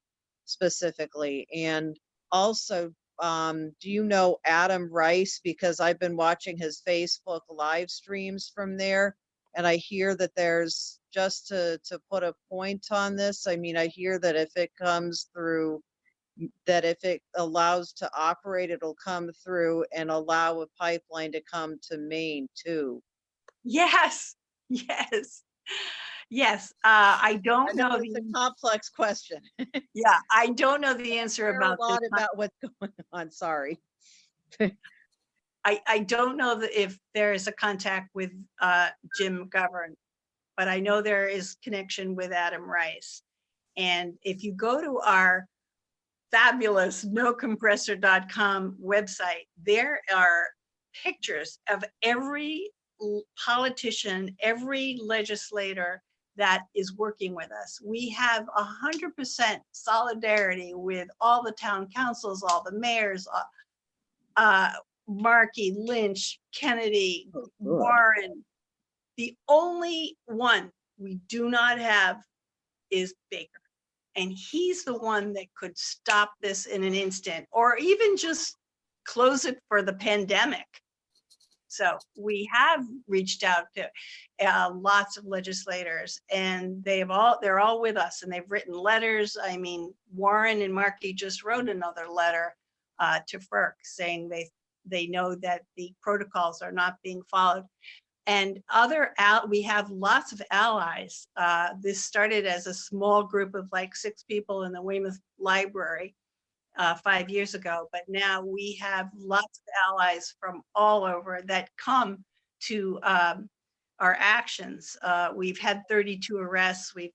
specifically. And also, do you know Adam Rice? Because I've been watching his Facebook live streams from there. And I hear that there's, just to put a point on this, I mean, I hear that if it comes through, that if it allows to operate, it'll come through and allow a pipeline to come to Maine too. Yes, yes, yes. I don't know. It's a complex question. Yeah, I don't know the answer about a lot about what's going on. Sorry. I don't know if there is a contact with Jim McGovern, but I know there is connection with Adam Rice. And if you go to our fabulous nocompressor.com website, there are pictures of every politician, every legislator that is working with us. We have 100% solidarity with all the town councils, all the mayors, Markey, Lynch, Kennedy, Warren. The only one we do not have is Baker. And he's the one that could stop this in an instant, or even just close it for the pandemic. So we have reached out to lots of legislators, and they're all with us, and they've written letters. I mean, Warren and Markey just wrote another letter to FERC saying they know that the protocols are not being followed. And we have lots of allies. This started as a small group of like 6 people in the Weymouth Library 5 years ago, but now we have lots of allies from all over that come to our actions. We've had 32 arrests. We've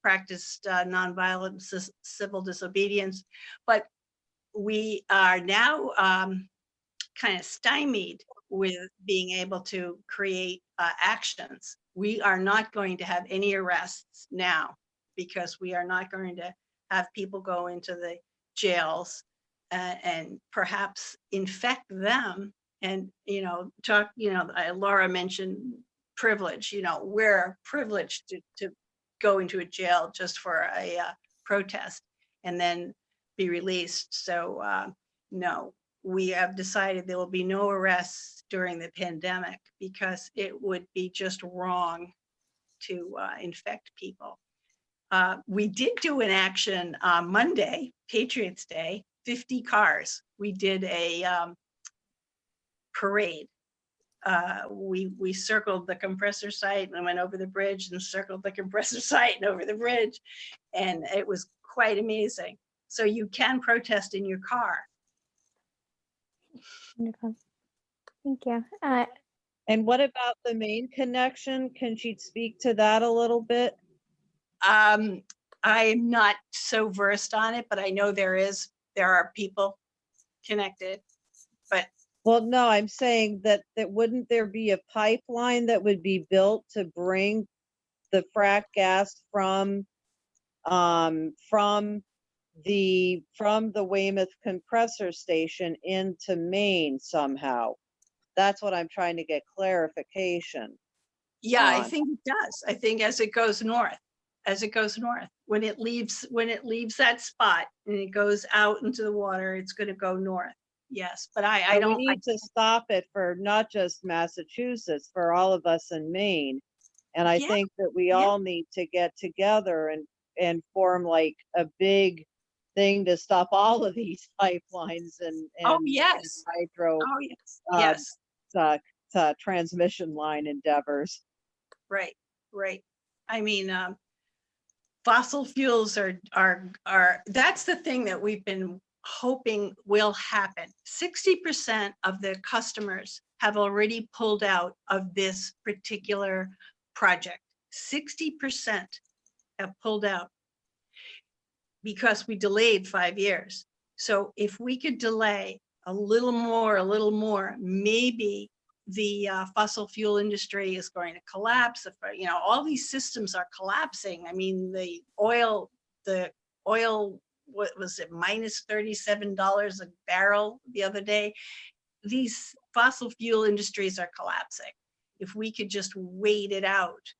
practiced nonviolent civil disobedience, but we are now kind of stymied with being able to create actions. We are not going to have any arrests now because we are not going to have people go into the jails and perhaps infect them. And, Laura mentioned privilege, we're privileged to go into a jail just for a protest and then be released. So no, we have decided there will be no arrests during the pandemic because it would be just wrong to infect people. We did do an action on Monday, Patriots Day, 50 cars. We did a parade. We circled the compressor site and went over the bridge and circled the compressor site and over the bridge. And it was quite amazing. So you can protest in your car. Wonderful. Thank you. And what about the main connection? Can she speak to that a little bit? I'm not so versed on it, but I know there are people connected. But Well, no, I'm saying that wouldn't there be a pipeline that would be built to bring the frack gas from the Weymouth compressor station into Maine somehow? That's what I'm trying to get clarification. yeah, I on. think it does. I think as it goes north, when it leaves that spot and it goes out into the water, it's going to go north. Yes, but I So don't. we need to stop it for not just Massachusetts, for all of us in Maine. And I Yeah, think that we yeah. all need to get together and form like a big thing to stop all of these pipelines and Oh yes. hydro Oh yes. yes transmission line endeavors. Right. I mean, fossil fuels are that's the thing that we've been hoping will happen. 60% of the customers have already pulled out of this particular project. 60% have pulled out because we delayed 5 years. So if we could delay a little more, maybe the fossil fuel industry is going to collapse. If, all these systems are collapsing. I mean, the oil, what was it, minus $37 a barrel the other day. These fossil fuel industries are collapsing. If we could just wait it out.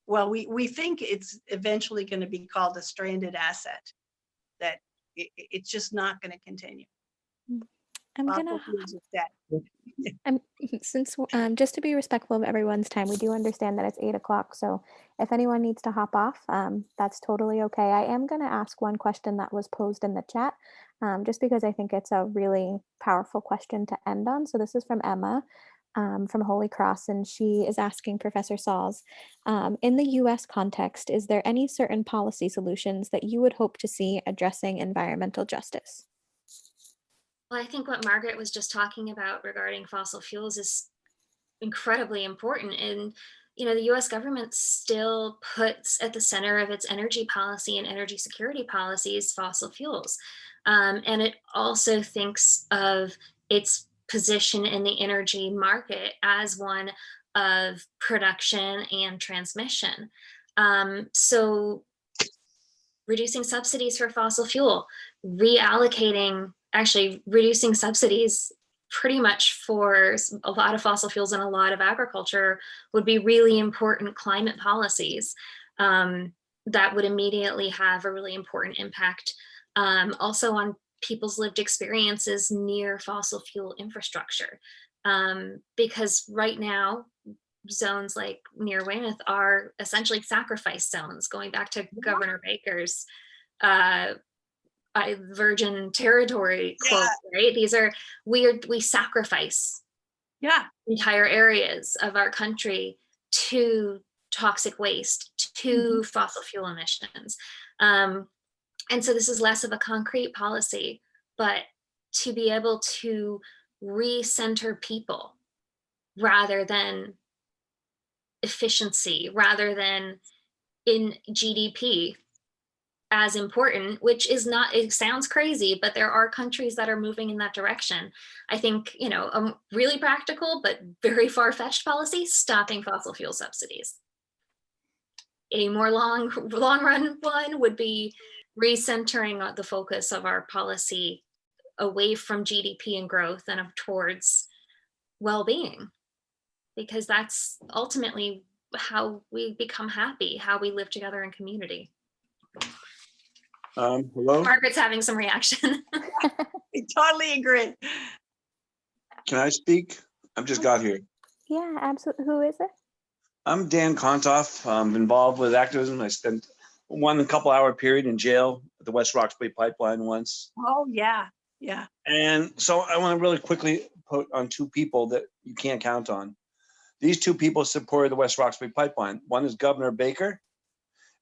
Well, we think it's eventually going to be called a stranded asset, that it's just not going to continue. I'm gonna, since just to be respectful of everyone's time, we do understand that it's 8 o'clock. So if anyone needs to hop off, that's totally okay. I am gonna ask one question that was posed in the chat, just because I think it's a really powerful question to end on. So this is from Emma. From Holy Cross, and she is asking Professor Sauls, in the US context, is there any certain policy solutions that you would hope to see addressing environmental justice? Well, I think what Margaret was just talking about regarding fossil fuels is incredibly important. And, the US government still puts at the center of its energy policy and energy security policies fossil fuels. And it also thinks of its position in the energy market as one of production and transmission. So reducing subsidies for fossil fuel, reducing subsidies pretty much for a lot of fossil fuels and a lot of agriculture would be really important climate policies that would immediately have a really important impact also on people's lived experiences near fossil fuel infrastructure. Because right now, zones like near Weymouth are essentially sacrifice zones, going back to Governor Baker's virgin territory quote, right? These are we sacrifice entire areas of our country to toxic waste, to fossil fuel emissions. And so this is less of a concrete policy, but to be able to recenter people rather than efficiency, rather than in GDP as important, which is not, it sounds crazy, but there are countries that are moving in that direction. I think, a really practical but very far-fetched policy, stopping fossil fuel subsidies. A more long run one would be recentering the focus of our policy away from GDP and growth and towards well-being, because that's ultimately how we become happy, how we live together in community. Hello? Margaret's having some reaction. I totally agree. Can I speak? I've just got here. Yeah, absolutely. Who is it? I'm Dan Kontoff. I'm involved with activism. I spent a couple-hour period in jail at the West Roxbury Pipeline once. Oh, yeah. And so I want to really quickly put on two people that you can't count on. These two people supported the West Roxbury Pipeline. One is Governor Baker,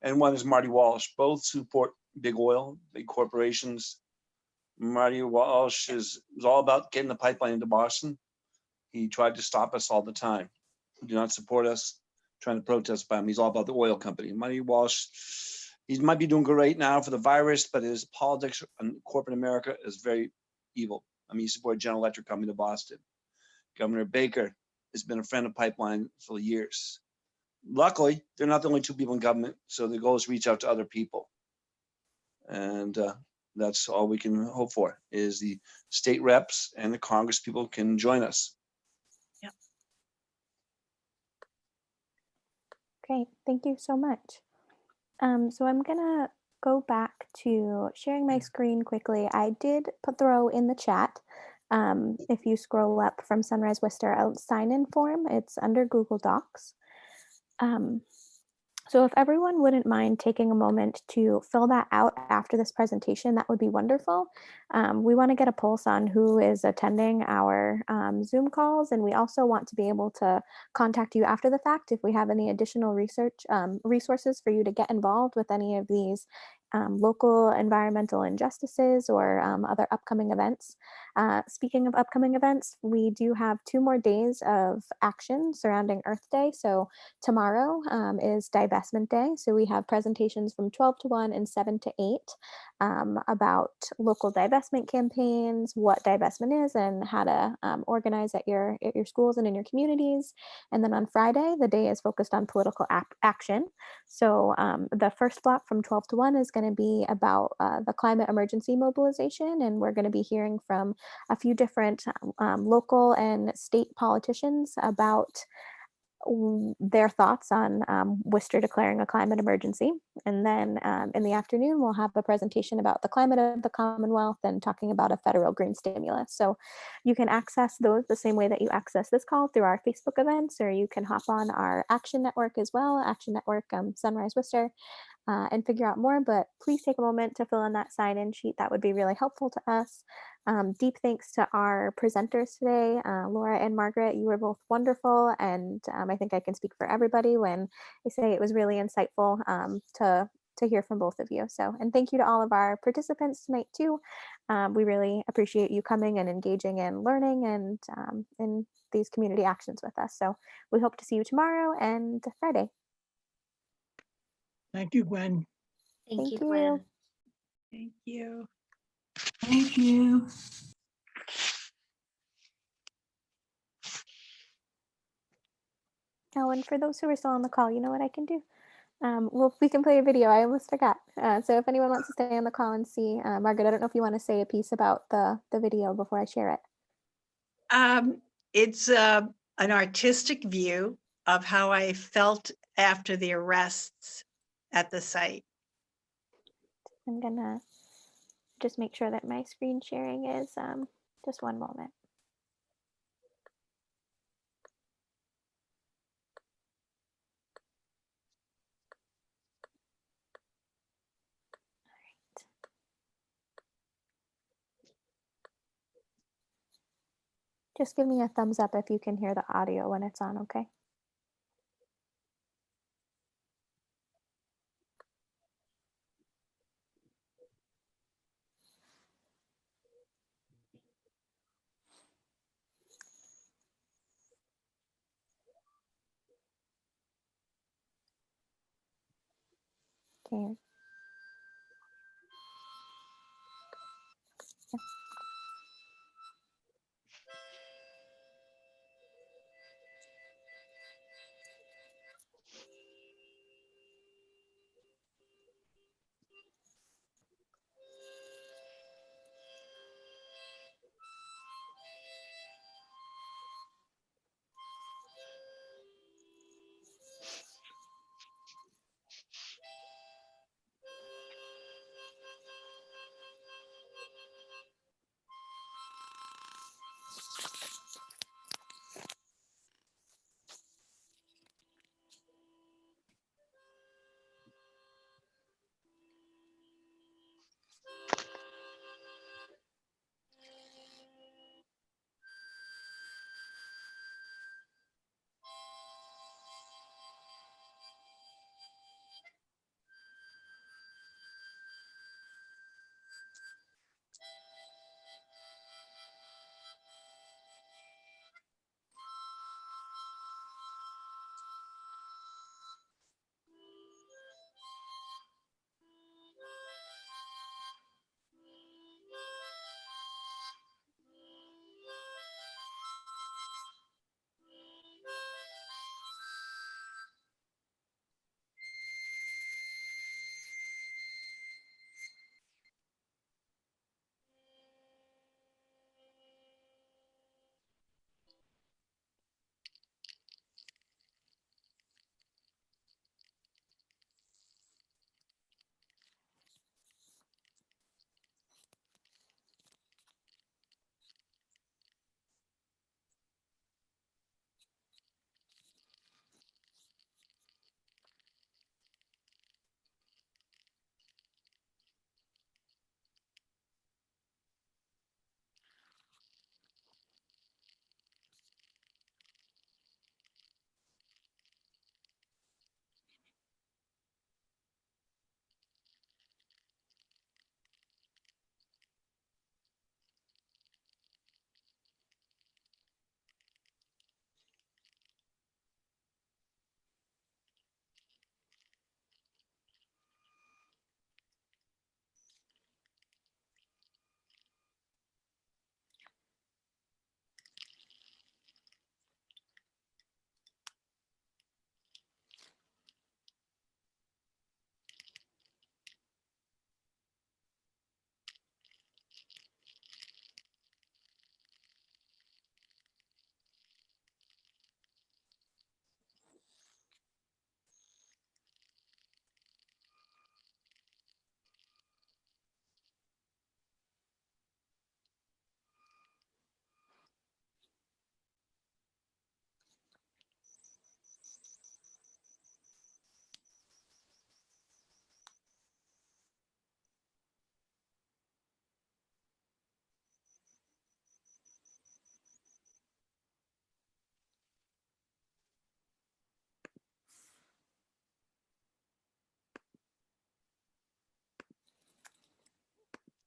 and one is Marty Walsh. Both support big oil, big corporations, Marty Walsh was all about getting the pipeline into Boston. He tried to stop us all the time. He did not support us, trying to protest by him. He's all about the oil company. Marty Walsh, he might be doing great now for the virus, but his politics and corporate America is very evil. I mean, he supported General Electric coming to Boston. Governor Baker has been a friend of pipeline for years. Luckily, they're not the only two people in government, so the goal is to reach out to other people. And that's all we can hope for, is the state reps and the Congress people can join us. Yep. Great, thank you so much. So I'm gonna go back to sharing my screen quickly. I did throw in the chat, if you scroll up from Sunrise Worcester, a sign-in form. It's under Google Docs. So if everyone wouldn't mind taking a moment to fill that out after this presentation, that would be wonderful. We want to get a pulse on who is attending our Zoom calls, and we also want to be able to contact you after the fact if we have any additional resources for you to get involved with any of these local environmental injustices or other upcoming events. Speaking of upcoming events, we do have 2 more days of action surrounding Earth Day. So tomorrow is Divestment Day. So we have presentations from 12 to 1 and 7 to 8 about local divestment campaigns, what divestment is, and how to organize at your schools and in your communities. And then on Friday, the day is focused on political action. So the first block from 12 to 1 is going to be about the climate emergency mobilization, and we're going to be hearing from a few different local and state politicians about their thoughts on Worcester declaring a climate emergency. And then in the afternoon, we'll have a presentation about the climate of the Commonwealth and talking about a federal green stimulus. So you can access those the same way that you access this call through our Facebook events, or you can hop on our Action Network as well, Action Network Sunrise Worcester, and figure out more. But please take a moment to fill in that sign-in sheet. That would be really helpful to us. Deep thanks to our presenters today, Laura and Margaret. You were both wonderful, and I think I can speak for everybody when I say it was really insightful to hear from both of you. So, and thank you to all of our participants tonight too. We really appreciate you coming and engaging and learning and in these community actions with us. So we hope to see you tomorrow and Friday. Thank you, Gwen. Thank you, Thank Gwen. you. Thank you. Thank you. Oh, and for those who are still on the call, you know what I can do? Well, we can play a video. I almost forgot. So if anyone wants to stay on the call and see, Margaret, I don't know if you want to say a piece about the video before I share it. It's an artistic view of how I felt after the arrests at the site. I'm gonna just make sure that my screen sharing is just one moment. Just give me a thumbs up if you can hear the audio when it's on, okay? Okay. Yeah.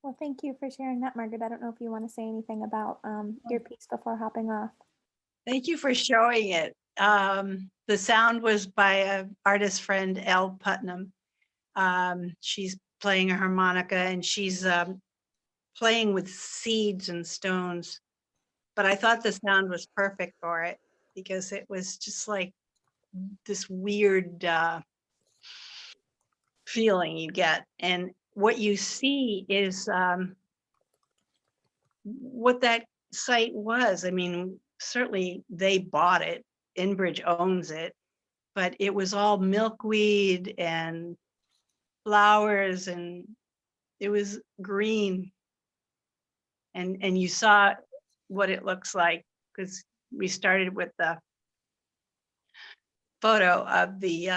Well, thank you for sharing that, Margaret. I don't know if you want to say anything about your piece before hopping off. Thank you for showing it. The sound was by an artist friend, Elle Putnam. She's playing a harmonica and she's playing with seeds and stones. But I thought the sound was perfect for it because it was just like this weird feeling you get. And what you see is what that site was. I mean, certainly they bought it. Enbridge owns it, but it was all milkweed and flowers and it was green. And you saw what it looks like because we started with the photo of the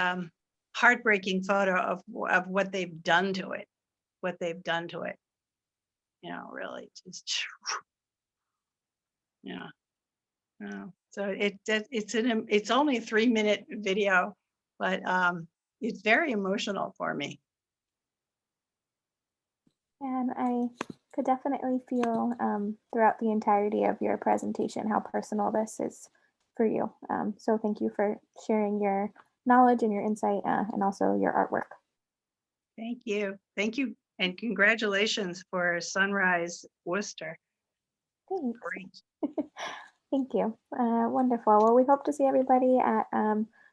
heartbreaking photo of what they've done to it, you know, really just, yeah. So it's only a 3-minute video, but it's very emotional for me. And I could definitely feel throughout the entirety of your presentation how personal this is for you. So thank you for sharing your knowledge and your insight and also your artwork. Thank you. And congratulations for Sunrise Worcester. Thanks. Great. Thank you. Wonderful. Well, we hope to see everybody at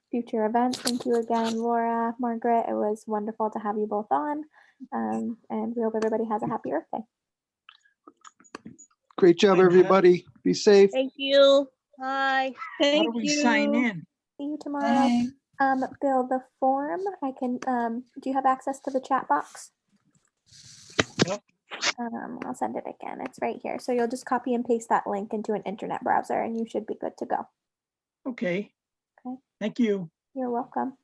future events. Thank you again, Laura, Margaret. It was wonderful to have you both on. And we hope everybody has a happy Earth Day. Great job, everybody. Be safe. Thank you. Bye. How do we sign in? See you tomorrow. Bye. Bill, the form, I can, do you have access to the chat box? Yep. I'll send it again. It's right here. So you'll just copy and paste that link into an internet browser and you should be good to go. Okay. Okay. Thank you. You're welcome.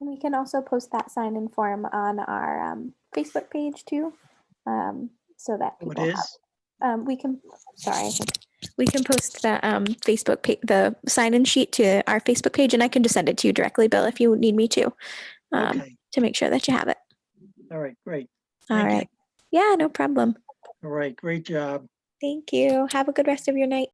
And we can also post that sign-in form on our Facebook page too, so that Oh, people it have. is? We can. Sorry, I think we can post the Facebook page, the sign-in sheet to our Facebook page, and I can just send it to you directly, Bill, if you need me to Okay. make sure that you have it. All right, great. All Thank you. right. Yeah, no problem. All right, great job. Thank you. Have a good rest of your night.